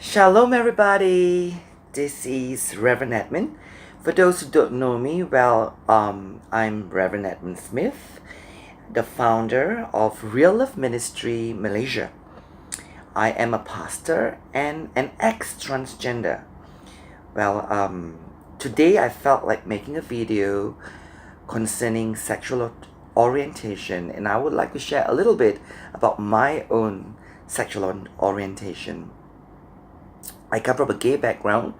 Shalom, everybody. This is Reverend Edmund. For those who don't know me, I'm Reverend Edmund Smith, the founder of Real Love Ministry Malaysia. I am a pastor and an ex-transgender. Today I felt like making a video concerning sexual orientation, and I would like to share a little bit about my own sexual orientation. I come from a gay background.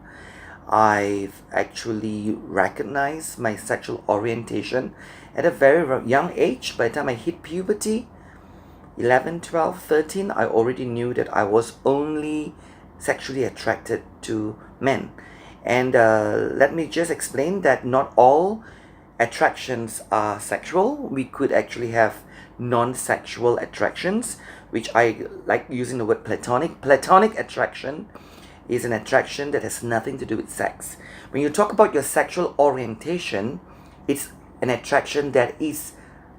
I've actually recognized my sexual orientation at a very young age. By the time I hit puberty, 11, 12, 13, I already knew that I was only sexually attracted to men. And let me just explain that not all attractions are sexual. We could actually have non-sexual attractions, which I like using the word platonic. Platonic attraction is an attraction that has nothing to do with sex. When you talk about your sexual orientation, it's an attraction that is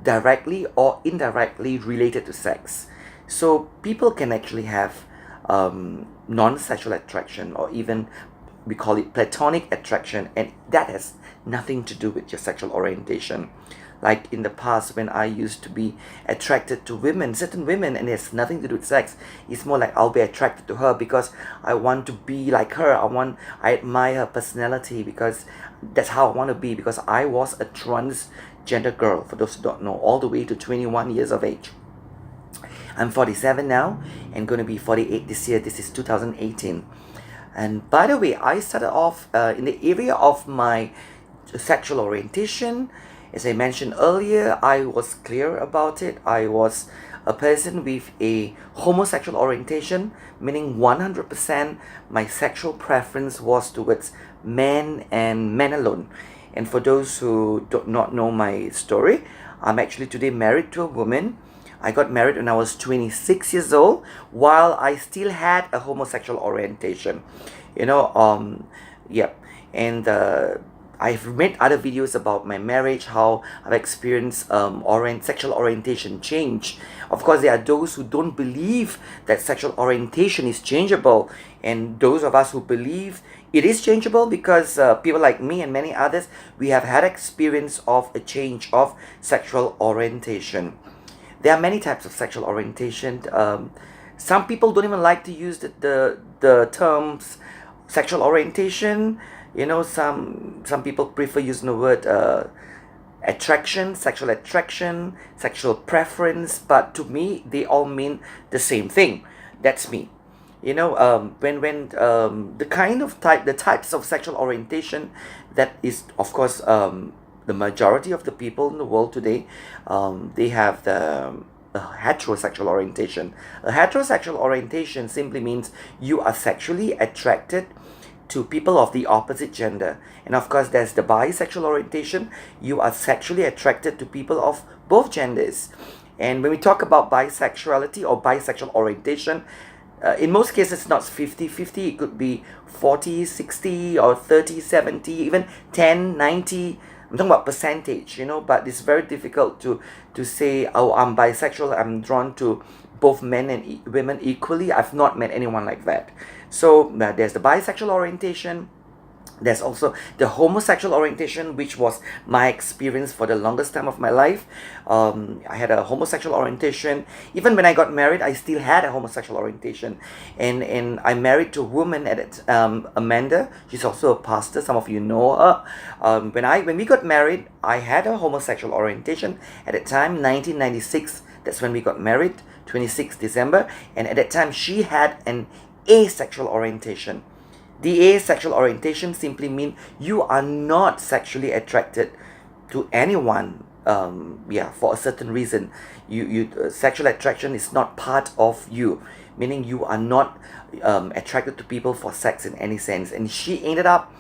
directly or indirectly related to sex. So people can actually have non-sexual attraction, or even we call it platonic attraction, and that has nothing to do with your sexual orientation. Like in the past, when I used to be attracted to women, certain women, and it has nothing to do with sex. It's more like I'll be attracted to her because I want to be like her. I admire her personality because that's how I want to be, because I was a transgender girl, for those who don't know, all the way to 21 years of age. I'm 47 now and going to be 48 this year. This is 2018. And by the way, I started off in the area of my sexual orientation. As I mentioned earlier, I was clear about it. I was a person with a homosexual orientation, meaning 100% my sexual preference was towards men and men alone. And for those who do not know my story, I'm actually today married to a woman. I got married when I was 26 years old, while I still had a homosexual orientation. Yep. And I've made other videos about my marriage, how I've experienced sexual orientation change. Of course, there are those who don't believe that sexual orientation is changeable, and those of us who believe it is changeable, because people like me and many others, we have had experience of a change of sexual orientation. There are many types of sexual orientation. Some people don't even like to use the terms sexual orientation. Some people prefer using the word attraction, sexual preference, but to me, they all mean the same thing. That's me. When the types of sexual orientation that is, of course, the majority of the people in the world today, they have a heterosexual orientation. A heterosexual orientation simply means you are sexually attracted to people of the opposite gender. And of course, there's the bisexual orientation. You are sexually attracted to people of both genders. And when we talk about bisexuality or bisexual orientation, in most cases, it's not 50-50. It could be 40-60 or 30-70, even 10-90. I'm talking about percentage, but it's very difficult to say, oh, I'm bisexual, I'm drawn to both men and women equally. I've not met anyone like that. So there's the bisexual orientation. There's also the homosexual orientation, which was my experience for the longest time of my life. I had a homosexual orientation. Even when I got married, I still had a homosexual orientation. And I'm married to a woman Amanda. She's also a pastor. Some of you know her. When we got married, I had a homosexual orientation. At that time, 1996, that's when we got married, 26 December. And at that time, she had an asexual orientation. The asexual orientation simply means you are not sexually attracted to anyone, for a certain reason. Sexual attraction is not part of you, meaning you are not attracted to people for sex in any sense. And she ended up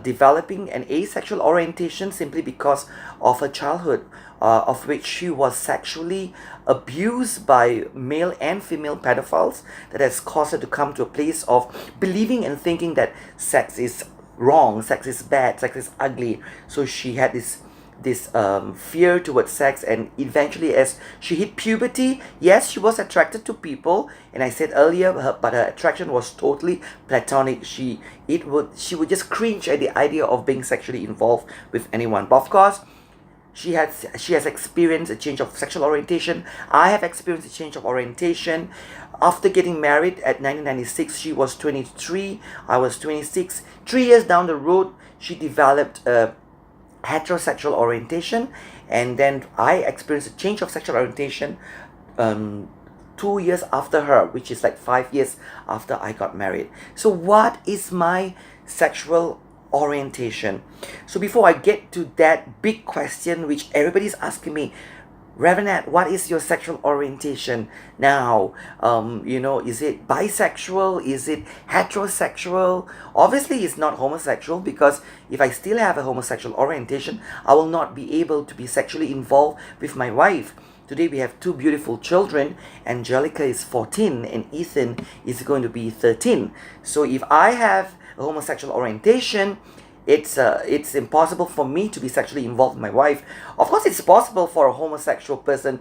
developing an asexual orientation simply because of her childhood, of which she was sexually abused by male and female pedophiles, that has caused her to come to a place of believing and thinking that sex is wrong, sex is bad, sex is ugly. So she had this fear towards sex, and eventually as she hit puberty, yes, she was attracted to people, and I said earlier, but her attraction was totally platonic. She would just cringe at the idea of being sexually involved with anyone. But of course, she has experienced a change of sexual orientation. I have experienced a change of orientation. After getting married at 1996, she was 23, I was 26. 3 years down the road, she developed a heterosexual orientation, and then I experienced a change of sexual orientation 2 years after her, which is like 5 years after I got married. So what is my sexual orientation? So before I get to that big question which everybody's asking me, Reverend, what is your sexual orientation now? Is it bisexual? Is it heterosexual? Obviously, it's not homosexual, because if I still have a homosexual orientation, I will not be able to be sexually involved with my wife. Today we have 2 beautiful children. Angelica is 14 and Ethan is going to be 13. So if I have a homosexual orientation, it's impossible for me to be sexually involved with my wife. Of course, it's possible for a homosexual person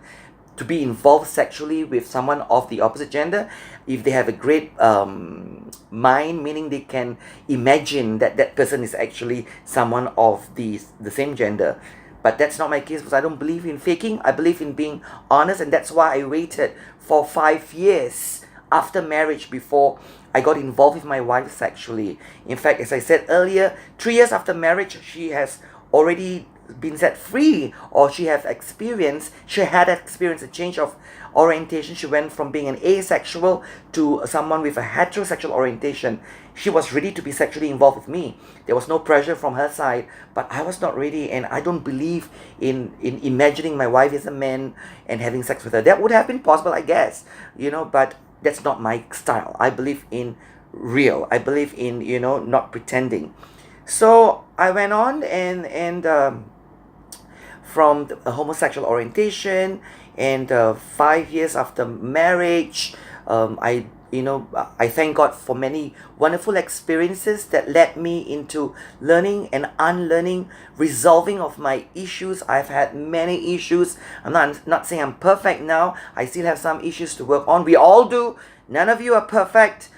to be involved sexually with someone of the opposite gender if they have a great mind, meaning they can imagine that that person is actually someone of the same gender. But that's not my case, because I don't believe in faking. I believe in being honest, and that's why I waited for 5 years after marriage before I got involved with my wife sexually. In fact, as I said earlier, 3 years after marriage, she has already been set free, or she had experienced a change of orientation. She went from being an asexual to someone with a heterosexual orientation. She was ready to be sexually involved with me. There was no pressure from her side, but I was not ready, and I don't believe in imagining my wife as a man and having sex with her. That would have been possible, I guess, but that's not my style. I believe in real. I believe in, not pretending. So I went on and from a homosexual orientation, and 5 years after marriage, I thank God for many wonderful experiences that led me into learning and unlearning, resolving of my issues. I've had many issues. I'm not saying I'm perfect now. I still have some issues to work on. We all do. None of you are perfect,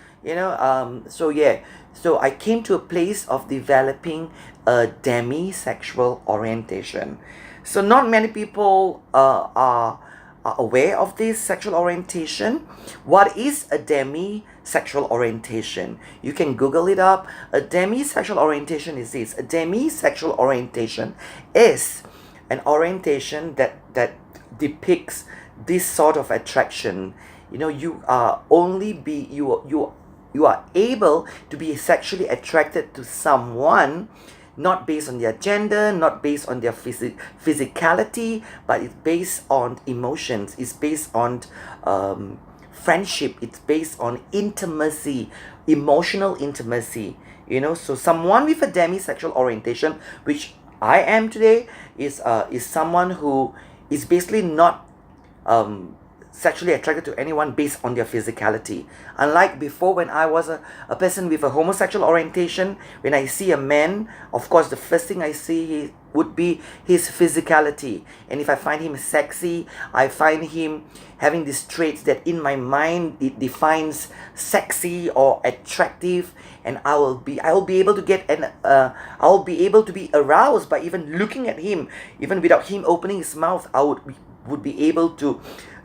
So I came to a place of developing a demisexual orientation. So not many people are aware of this sexual orientation. What is a demisexual orientation? You can Google it up. A demisexual orientation is this. A demisexual orientation is an orientation that depicts this sort of attraction. You are able to be sexually attracted to someone, not based on their gender, not based on their physicality, but it's based on emotions. It's based on friendship. It's based on intimacy, emotional intimacy. So someone with a demisexual orientation, which I am today, is someone who is basically not sexually attracted to anyone based on their physicality. Unlike before, when I was a person with a homosexual orientation, when I see a man, of course the first thing I see would be his physicality. And if I find him sexy, I find him having these traits that in my mind it defines sexy or attractive, and I will be able to be aroused by even looking at him. Even without him opening his mouth, I would be able to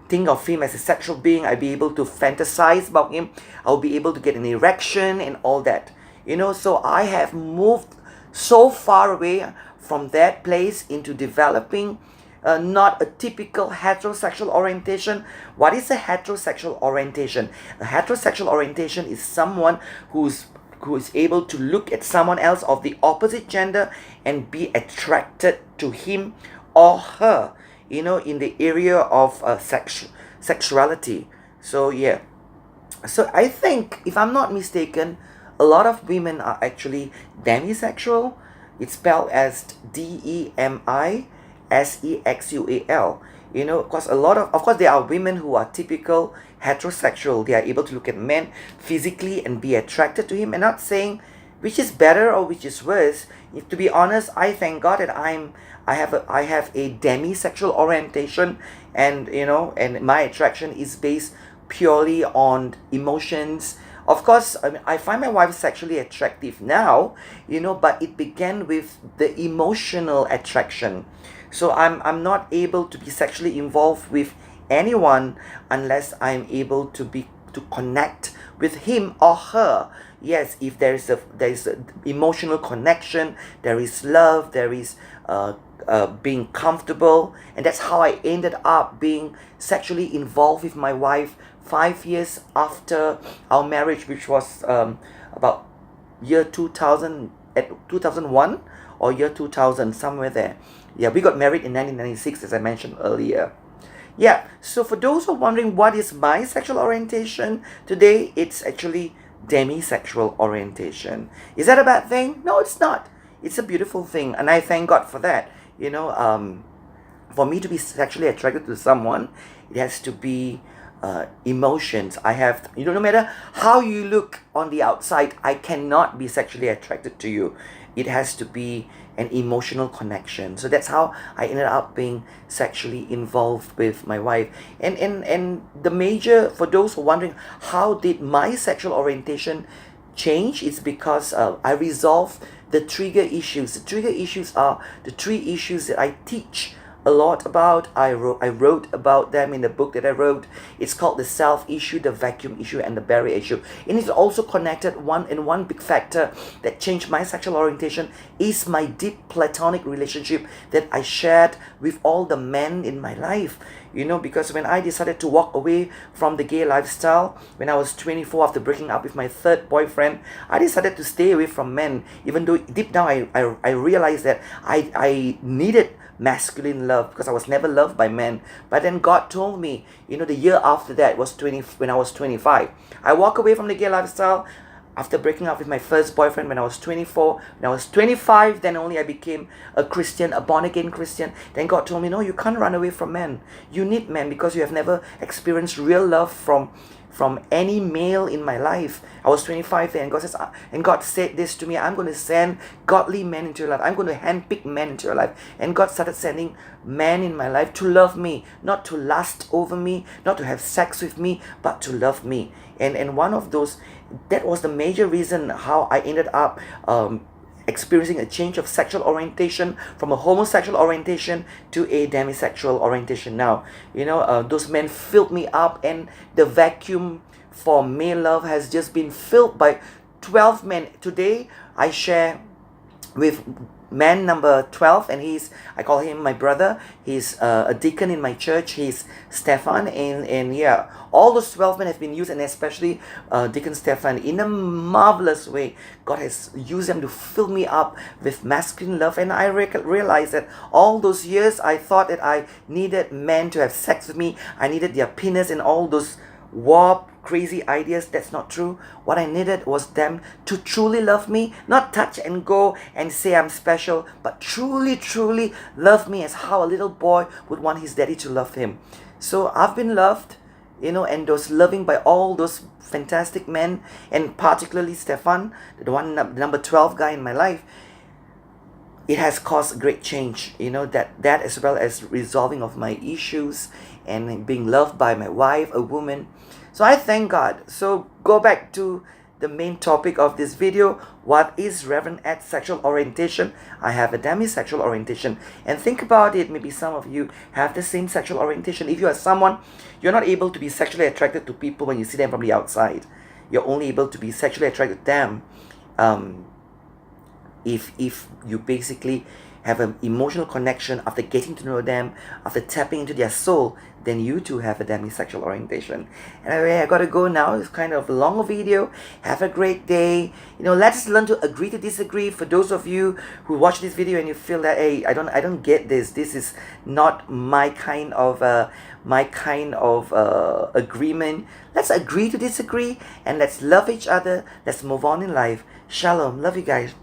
think of him as a sexual being. I'd be able to fantasize about him. I'll be able to get an erection and all that. So I have moved so far away from that place into developing not a typical heterosexual orientation. What is a heterosexual orientation? A heterosexual orientation is someone who is able to look at someone else of the opposite gender and be attracted to him or her, in the area of sexuality. So I think, if I'm not mistaken, a lot of women are actually demisexual. It's spelled as demisexual. Because of course there are women who are typical heterosexual. They are able to look at men physically and be attracted to him. And not saying which is better or which is worse? If, to be honest, I thank God that I have a demisexual orientation, and and my attraction is based purely on emotions. Of course, I find my wife sexually attractive now, but it began with the emotional attraction. So I'm not able to be sexually involved with anyone unless I'm able to connect with him or her. Yes, if there is a emotional connection, there is love, there is being comfortable, and that's how I ended up being sexually involved with my wife 5 years after our marriage, which was about year 2000, at 2001 or year 2000, somewhere there. Yeah, we got married in 1996, as I mentioned earlier. Yeah, so for those who are wondering what is my sexual orientation today, it's actually demisexual orientation. Is that a bad thing? No, it's not. It's a beautiful thing, and I thank God for that. For me to be sexually attracted to someone, it has to be emotions. I have, no matter how you look on the outside, I cannot be sexually attracted to you. It has to be an emotional connection. So that's how I ended up being sexually involved with my wife. And the major, for those who are wondering, how did my sexual orientation change? It's because I resolved the trigger issues. The trigger issues are the three issues that I teach a lot about. I wrote about them in the book that I wrote. It's called the self issue, the vacuum issue, and the barrier issue. And it's also connected. One big factor that changed my sexual orientation is my deep platonic relationship that I shared with all the men in my life. Because when I decided to walk away from the gay lifestyle when I was 24 after breaking up with my third boyfriend, I decided to stay away from men, even though deep down I realized that I needed masculine love because I was never loved by men. But then God told me, the year after that was when I was 25. I walked away from the gay lifestyle after breaking up with my first boyfriend when I was 24. When I was 25, then only I became a Christian, a born-again Christian. Then God told me, no, you can't run away from men. You need men because you have never experienced real love from any male in my life. I was 25 then, and God said this to me: I'm going to send godly men into your life. I'm going to handpick men into your life. And God started sending men in my life to love me, not to lust over me, not to have sex with me, but to love me. And one of those, that was the major reason how I ended up experiencing a change of sexual orientation from a homosexual orientation to a demisexual orientation now. Those men filled me up, and the vacuum for male love has just been filled by 12 men. Today, I share with man number 12, and I call him my brother. He's a deacon in my church. He's Stefan, and yeah, all those 12 men have been used, and especially Deacon Stefan, in a marvelous way. God has used them to fill me up with masculine love, and I realized that all those years I thought that I needed men to have sex with me. I needed their penis and all those warped, crazy ideas. That's not true. What I needed was them to truly love me, not touch and go and say I'm special, but truly, truly love me as how a little boy would want his daddy to love him. So I've been loved, and those loving by all those fantastic men, and particularly Stefan, the number 12 guy in my life. It has caused great change, that as well as resolving of my issues and being loved by my wife, a woman. So I thank God. So go back to the main topic of this video. What is Reverend Ed's sexual orientation? I have a demisexual orientation. And think about it, maybe some of you have the same sexual orientation. If you are someone, you're not able to be sexually attracted to people when you see them from the outside. You're only able to be sexually attracted to them if you basically have an emotional connection after getting to know them, after tapping into their soul, then you too have a demisexual orientation. Anyway, I gotta go now. It's kind of a long video. Have a great day. Let's learn to agree to disagree. For those of you who watch this video and you feel that, hey, I don't get this. This is not my kind of agreement. Let's agree to disagree, and let's love each other. Let's move on in life. Shalom. Love you guys.